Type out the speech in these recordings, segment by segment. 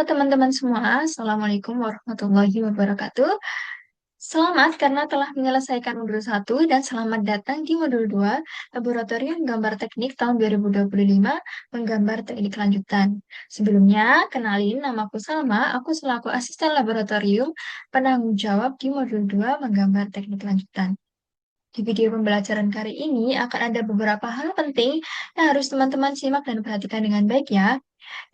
Halo teman-teman semua, Assalamualaikum warahmatullahi wabarakatuh. Selamat karena telah menyelesaikan modul 1 dan selamat datang di modul 2, Laboratorium Gambar Teknik tahun 2025, Menggambar Teknik Lanjutan. Sebelumnya, kenalin namaku Salma, aku selaku asisten laboratorium penanggung jawab di modul 2, Menggambar Teknik Lanjutan. Di video pembelajaran kali ini akan ada beberapa hal penting yang harus teman-teman simak dan perhatikan dengan baik ya.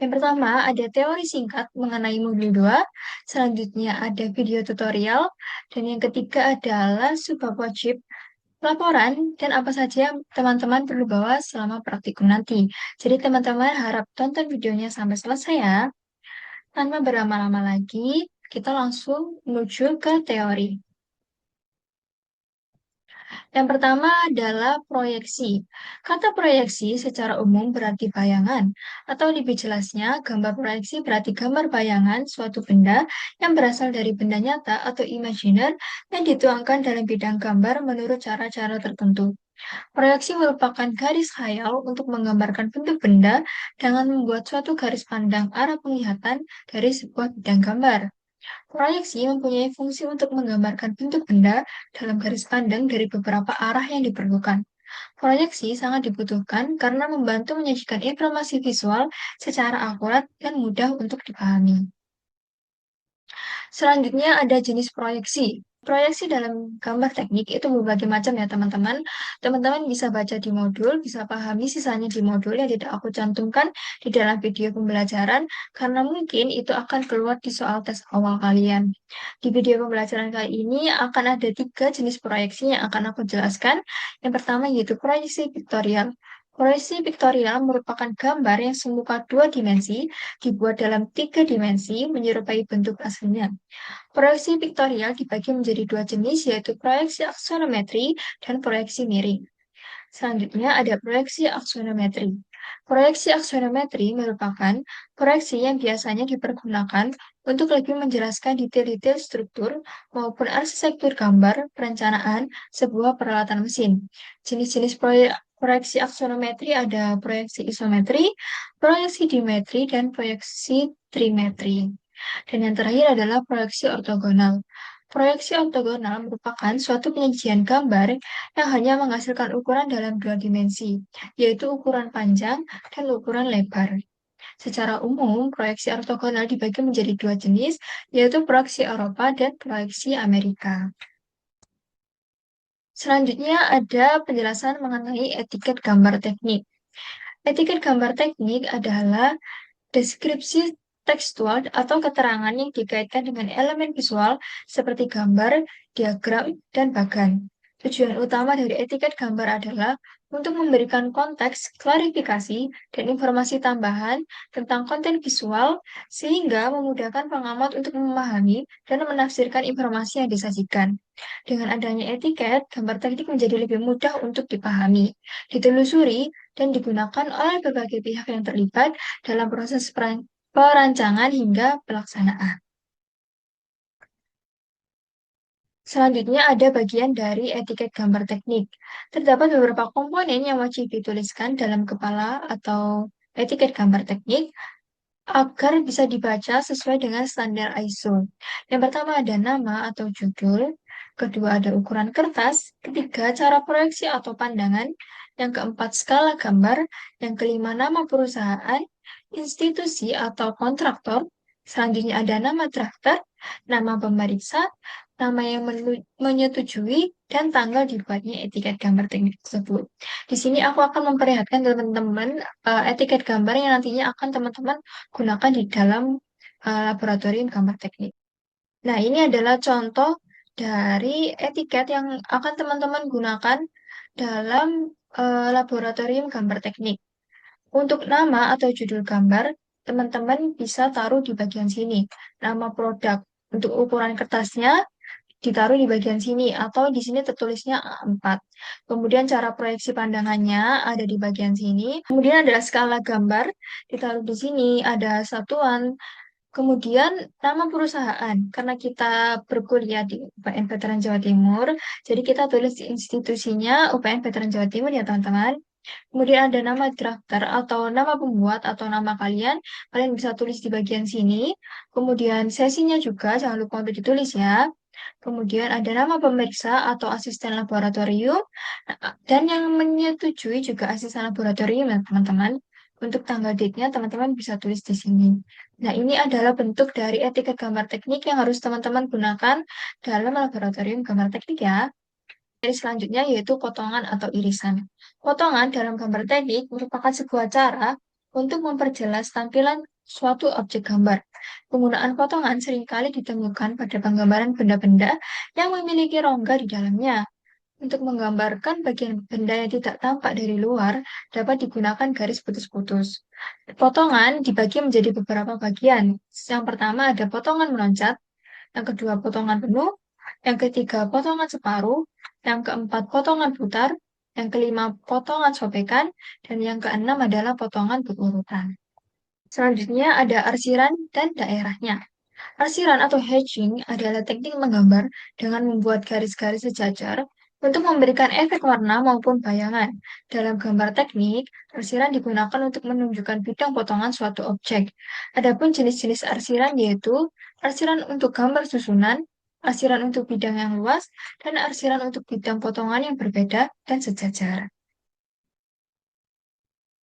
Yang pertama, ada teori singkat mengenai modul 2, selanjutnya ada video tutorial, dan yang ketiga adalah subbab wajib, laporan, dan apa saja yang teman-teman perlu bawa selama praktikum nanti. Jadi teman-teman harap tonton videonya sampai selesai ya. Tanpa berlama-lama lagi, kita langsung menuju ke teori. Yang pertama adalah proyeksi. Kata proyeksi secara umum berarti bayangan, atau lebih jelasnya, gambar proyeksi berarti gambar bayangan suatu benda yang berasal dari benda nyata atau imajiner yang dituangkan dalam bidang gambar menurut cara-cara tertentu. Proyeksi merupakan garis khayal untuk menggambarkan bentuk benda dengan membuat suatu garis pandang arah penglihatan dari sebuah bidang gambar. Proyeksi mempunyai fungsi untuk menggambarkan bentuk benda dalam garis pandang dari beberapa arah yang diperlukan. Proyeksi sangat dibutuhkan karena membantu menyajikan informasi visual secara akurat dan mudah untuk dipahami. Selanjutnya ada jenis proyeksi. Proyeksi dalam gambar teknik itu berbagai macam ya teman-teman. Teman-teman bisa baca di modul, bisa pahami sisanya di modul yang tidak aku cantumkan di dalam video pembelajaran karena mungkin itu akan keluar di soal tes awal kalian. Di video pembelajaran kali ini akan ada 3 jenis proyeksi yang akan aku jelaskan. Yang pertama yaitu proyeksi piktorial. Proyeksi piktorial merupakan gambar yang semuka 2 dimensi dibuat dalam 3 dimensi menyerupai bentuk aslinya. Proyeksi piktorial dibagi menjadi 2 jenis, yaitu proyeksi aksonometri dan proyeksi miring. Selanjutnya ada proyeksi aksonometri. Proyeksi aksonometri merupakan proyeksi yang biasanya dipergunakan untuk lebih menjelaskan detail-detail struktur maupun arsitektur gambar perencanaan sebuah peralatan mesin. Jenis-jenis proyeksi aksonometri ada proyeksi isometri, proyeksi dimetri, dan proyeksi trimetri. Dan yang terakhir adalah proyeksi ortogonal. Proyeksi ortogonal merupakan suatu penyajian gambar yang hanya menghasilkan ukuran dalam 2 dimensi, yaitu ukuran panjang dan ukuran lebar. Secara umum, proyeksi ortogonal dibagi menjadi 2 jenis, yaitu proyeksi Eropa dan proyeksi Amerika. Selanjutnya ada penjelasan mengenai etiket gambar teknik. Etiket gambar teknik adalah deskripsi tekstual atau keterangan yang dikaitkan dengan elemen visual seperti gambar, diagram, dan bagan. Tujuan utama dari etiket gambar adalah untuk memberikan konteks, klarifikasi, dan informasi tambahan tentang konten visual sehingga memudahkan pengamat untuk memahami dan menafsirkan informasi yang disajikan. Dengan adanya etiket, gambar teknik menjadi lebih mudah untuk dipahami, ditelusuri, dan digunakan oleh berbagai pihak yang terlibat dalam proses perancangan hingga pelaksanaan. Selanjutnya ada bagian dari etiket gambar teknik. Terdapat beberapa komponen yang wajib dituliskan dalam kepala atau etiket gambar teknik agar bisa dibaca sesuai dengan standar ISO. Yang pertama ada nama atau judul, kedua ada ukuran kertas, ketiga cara proyeksi atau pandangan, yang keempat skala gambar, yang kelima nama perusahaan, institusi atau kontraktor, selanjutnya ada nama drafter, nama pemeriksa, nama yang menyetujui, dan tanggal dibuatnya etiket gambar teknik tersebut. Di sini aku akan memperlihatkan teman-teman etiket gambar yang nantinya akan teman-teman gunakan di dalam laboratorium gambar teknik. Nah, ini adalah contoh dari etiket yang akan teman-teman gunakan dalam laboratorium gambar teknik. Untuk nama atau judul gambar, teman-teman bisa taruh di bagian sini. Nama produk. Untuk ukuran kertasnya, ditaruh di bagian sini, atau di sini tertulisnya A4. Kemudian cara proyeksi pandangannya ada di bagian sini. Kemudian ada skala gambar, ditaruh di sini, ada satuan. Kemudian nama perusahaan, karena kita berkuliah di UPN Veteran Jawa Timur, jadi kita tulis di institusinya UPN Veteran Jawa Timur ya teman-teman. Kemudian ada nama drafter atau nama pembuat atau nama kalian. Kalian bisa tulis di bagian sini. Kemudian sesinya juga jangan lupa untuk ditulis ya. Kemudian ada nama pemeriksa atau asisten laboratorium. Nah, dan yang menyetujui juga asisten laboratorium ya teman-teman. Untuk tanggal date-nya teman-teman bisa tulis di sini. Nah, ini adalah bentuk dari etiket gambar teknik yang harus teman-teman gunakan dalam laboratorium gambar teknik ya. Jadi selanjutnya yaitu potongan atau irisan. Potongan dalam gambar teknik merupakan sebuah cara untuk memperjelas tampilan suatu objek gambar. Penggunaan potongan seringkali ditemukan pada penggambaran benda-benda yang memiliki rongga di dalamnya. Untuk menggambarkan bagian benda yang tidak tampak dari luar, dapat digunakan garis putus-putus. Potongan dibagi menjadi beberapa bagian. Yang pertama ada potongan meloncat, yang kedua potongan penuh, yang ketiga potongan separuh, yang keempat potongan putar, yang kelima potongan sobekan, dan yang keenam adalah potongan berurutan. Selanjutnya ada arsiran dan daerahnya. Arsiran atau hatching adalah teknik menggambar dengan membuat garis-garis sejajar untuk memberikan efek warna maupun bayangan. Dalam gambar teknik, arsiran digunakan untuk menunjukkan bidang potongan suatu objek. Adapun jenis-jenis arsiran yaitu arsiran untuk gambar susunan, arsiran untuk bidang yang luas, dan arsiran untuk bidang potongan yang berbeda dan sejajar.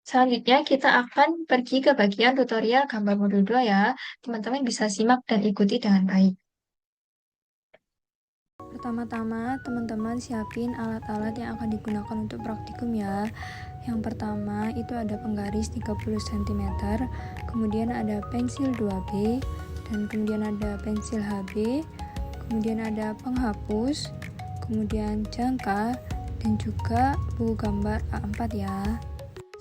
Selanjutnya kita akan pergi ke bagian tutorial gambar modul 2 ya. Teman-teman bisa simak dan ikuti dengan baik. Pertama-tama, teman-teman siapin alat-alat yang akan digunakan untuk praktikum ya. Yang pertama, itu ada penggaris 30 cm, kemudian ada pensil 2B, dan kemudian ada pensil HB, kemudian ada penghapus, kemudian jangka, dan juga buku gambar A4 ya.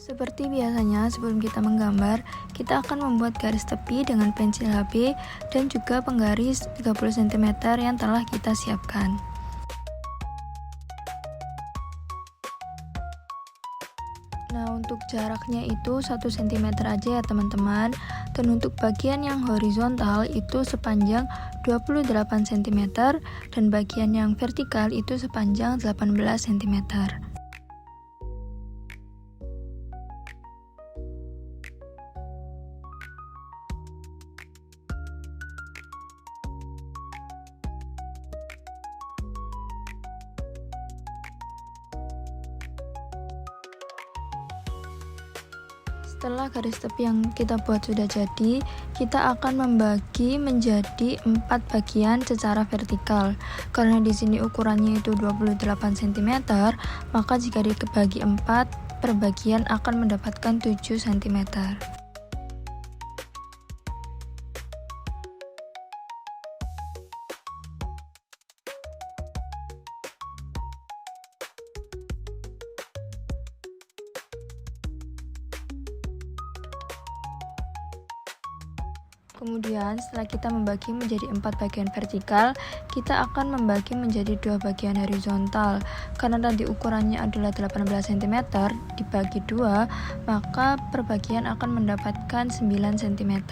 Seperti biasanya, sebelum kita menggambar, kita akan membuat garis tepi dengan pensil HB dan juga penggaris 30 cm yang telah kita siapkan. Nah, untuk jaraknya itu 1 cm aja ya teman-teman. Dan untuk bagian yang horizontal itu sepanjang 28 cm dan bagian yang vertikal itu sepanjang 18 cm. Setelah garis tepi yang kita buat sudah jadi, kita akan membagi menjadi 4 bagian secara vertikal. Karena di sini ukurannya itu 28 cm, maka jika dibagi 4, per bagian akan mendapatkan 7 cm. Kemudian setelah kita membagi menjadi 4 bagian vertikal, kita akan membagi menjadi 2 bagian horizontal. Karena tadi ukurannya adalah 18 cm dibagi 2, maka per bagian akan mendapatkan 9 cm.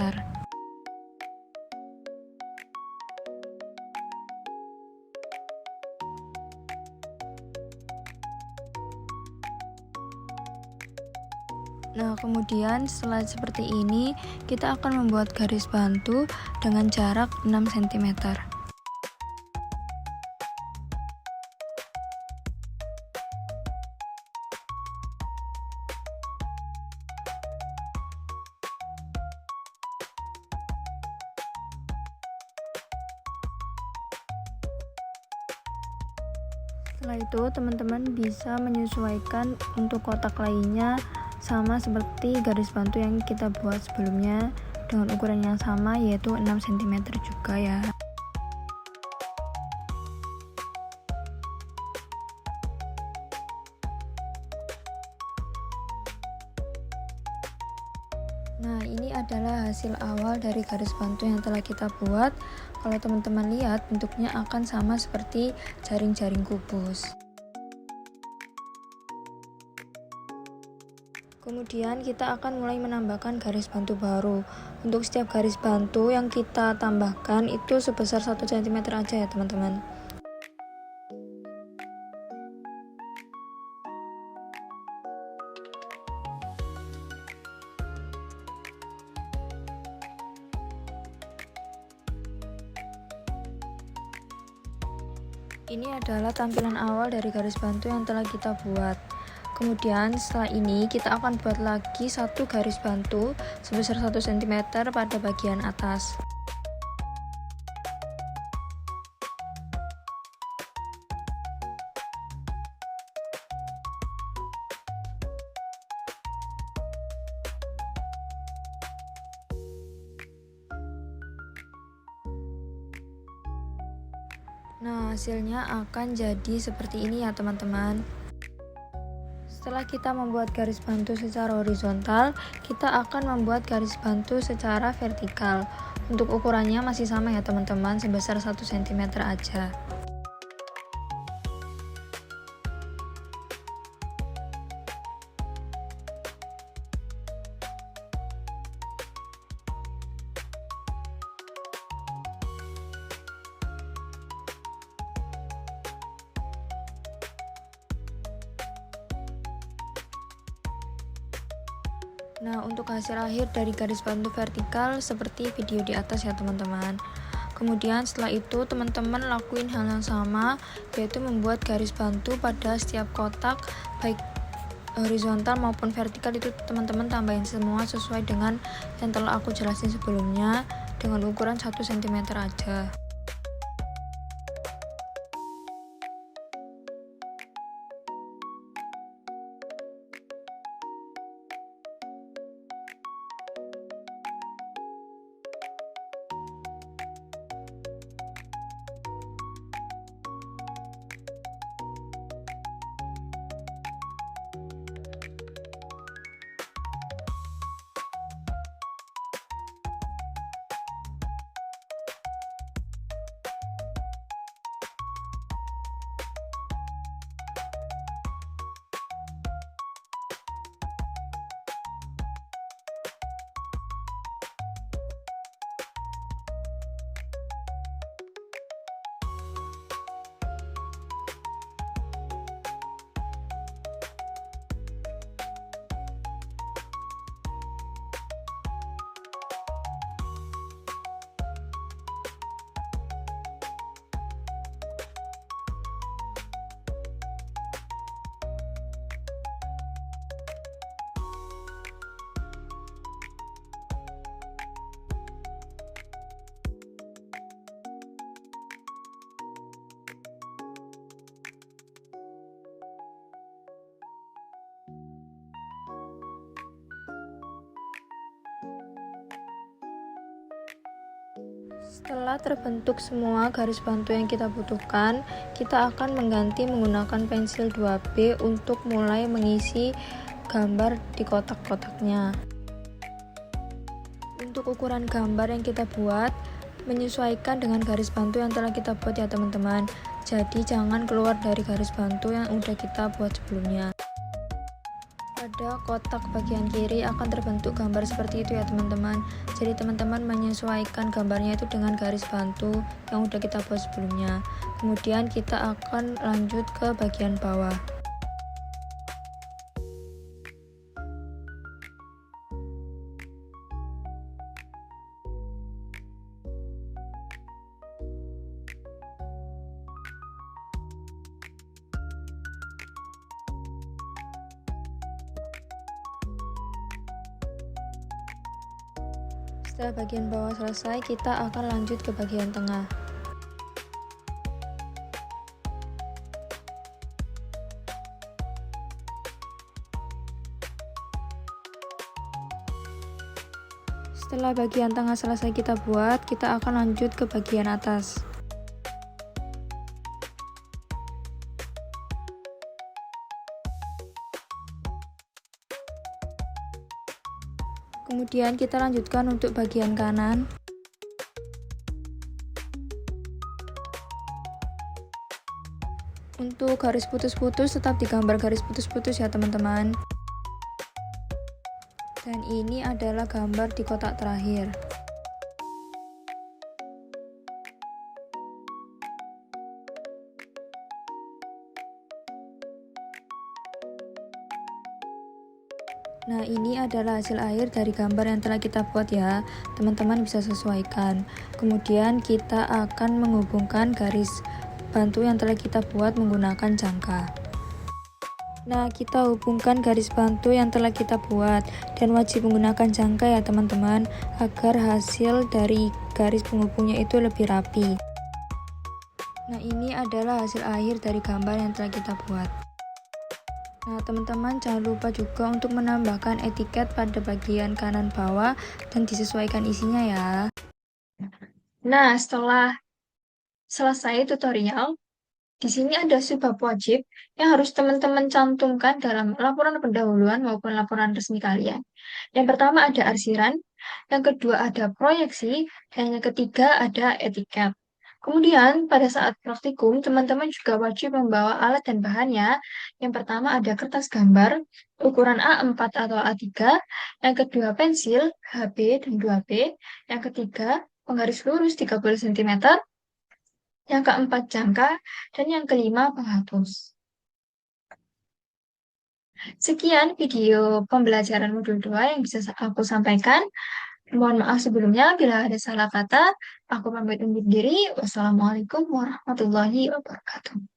Nah, kemudian setelah seperti ini, kita akan membuat garis bantu dengan jarak 6 cm. Setelah itu, teman-teman bisa menyesuaikan untuk kotak lainnya sama seperti garis bantu yang kita buat sebelumnya dengan ukuran yang sama, yaitu 6 cm juga ya. Nah, ini adalah hasil awal dari garis bantu yang telah kita buat. Kalau teman-teman lihat, bentuknya akan sama seperti jaring-jaring kubus. Kemudian kita akan mulai menambahkan garis bantu baru. Untuk setiap garis bantu yang kita tambahkan itu sebesar 1 cm aja ya teman-teman. Ini adalah tampilan awal dari garis bantu yang telah kita buat. Kemudian setelah ini kita akan buat lagi satu garis bantu sebesar 1 cm pada bagian atas. Nah, hasilnya akan jadi seperti ini ya teman-teman. Setelah kita membuat garis bantu secara horizontal, kita akan membuat garis bantu secara vertikal. Untuk ukurannya masih sama ya teman-teman, sebesar 1 cm aja. Nah, untuk hasil akhir dari garis bantu vertikal seperti video di atas ya teman-teman. Kemudian setelah itu teman-teman lakuin hal yang sama, yaitu membuat garis bantu pada setiap kotak, baik horizontal maupun vertikal. Itu teman-teman tambahin semua sesuai dengan yang telah aku jelasin sebelumnya, dengan ukuran 1 cm aja. Setelah terbentuk semua garis bantu yang kita butuhkan, kita akan mengganti menggunakan pensil 2B untuk mulai mengisi gambar di kotak-kotaknya. Untuk ukuran gambar yang kita buat, menyesuaikan dengan garis bantu yang telah kita buat ya teman-teman. Jadi jangan keluar dari garis bantu yang udah kita buat sebelumnya. Pada kotak bagian kiri akan terbentuk gambar seperti itu ya teman-teman. Jadi teman-teman menyesuaikan gambarnya itu dengan garis bantu yang udah kita buat sebelumnya. Kemudian kita akan lanjut ke bagian bawah. Setelah bagian bawah selesai, kita akan lanjut ke bagian tengah. Setelah bagian tengah selesai kita buat, kita akan lanjut ke bagian atas. Kemudian kita lanjutkan untuk bagian kanan. Untuk garis putus-putus tetap digambar garis putus-putus ya teman-teman. Dan ini adalah gambar di kotak terakhir. Nah, ini adalah hasil akhir dari gambar yang telah kita buat ya. Teman-teman bisa sesuaikan. Kemudian kita akan menghubungkan garis bantu yang telah kita buat menggunakan jangka. Nah, kita hubungkan garis bantu yang telah kita buat dan wajib menggunakan jangka ya teman-teman, agar hasil dari garis penghubungnya itu lebih rapi. Nah, ini adalah hasil akhir dari gambar yang telah kita buat. Nah, teman-teman jangan lupa juga untuk menambahkan etiket pada bagian kanan bawah dan disesuaikan isinya ya. Nah, setelah selesai tutorial, di sini ada subbab wajib yang harus teman-teman cantumkan dalam laporan pendahuluan maupun laporan resmi kalian. Yang pertama ada arsiran, yang kedua ada proyeksi, dan yang ketiga ada etiket. Kemudian pada saat praktikum, teman-teman juga wajib membawa alat dan bahannya. Yang pertama ada kertas gambar, ukuran A4 atau A3, yang kedua pensil, HB dan 2B, yang ketiga penggaris lurus 30 cm, yang keempat jangka, dan yang kelima penghapus. Sekian video pembelajaran modul 2 yang bisa aku sampaikan. Mohon maaf sebelumnya bila ada salah kata. Aku pamit undur diri. Wassalamualaikum warahmatullahi wabarakatuh.